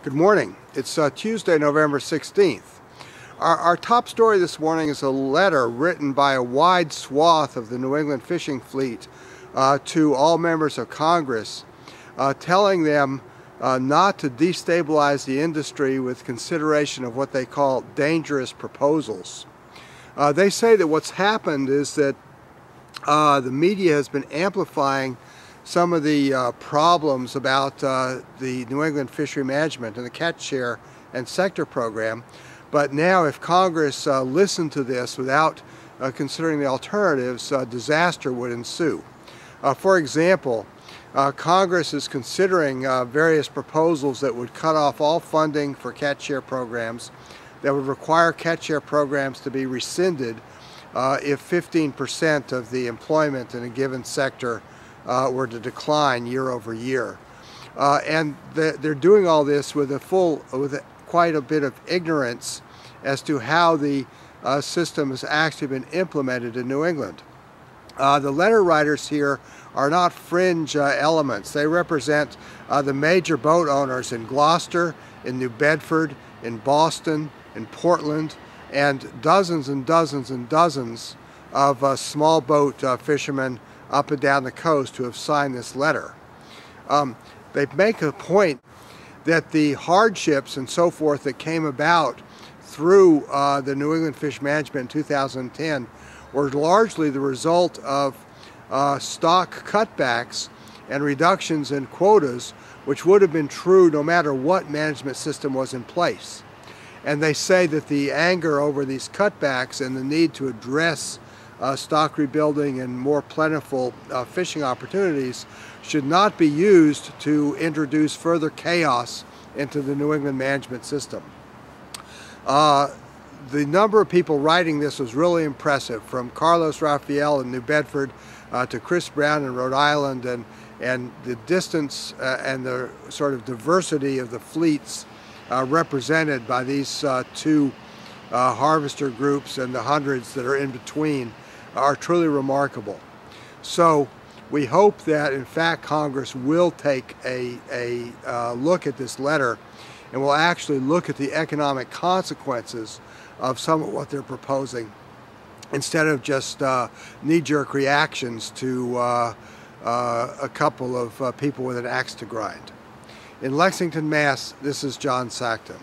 Good morning. It's Tuesday, November 16th. Our top story this morning is a letter written by a wide swath of the New England fishing fleet to all members of Congress, telling them not to destabilize the industry with consideration of what they call dangerous proposals. They say that what's happened is that the media has been amplifying some of the problems about the New England fishery management and the catch share and sector program. But now if Congress listened to this without considering the alternatives, disaster would ensue. For example, Congress is considering various proposals that would cut off all funding for catch share programs, that would require catch share programs to be rescinded if 15% of the employment in a given sector were to decline year over year. And they're doing all this with quite a bit of ignorance as to how the system has actually been implemented in New England. The letter writers here are not fringe elements. They represent the major boat owners in Gloucester, in New Bedford, in Boston, in Portland, and dozens and dozens and dozens of small boat fishermen up and down the coast who have signed this letter. They make a point that the hardships and so forth that came about through the New England Fish Management in 2010 were largely the result of stock cutbacks and reductions in quotas, which would have been true no matter what management system was in place. And they say that the anger over these cutbacks and the need to address stock rebuilding and more plentiful fishing opportunities should not be used to introduce further chaos into the New England management system. The number of people writing this was really impressive, from Carlos Rafael in New Bedford to Chris Brown in Rhode Island, and the distance and the sort of diversity of the fleets represented by these two harvester groups and the hundreds that are in between are truly remarkable. So we hope that in fact Congress will take a look at this letter and will actually look at the economic consequences of some of what they're proposing, instead of just knee-jerk reactions to a couple of people with an axe to grind. In Lexington, Mass., this is John Sackton.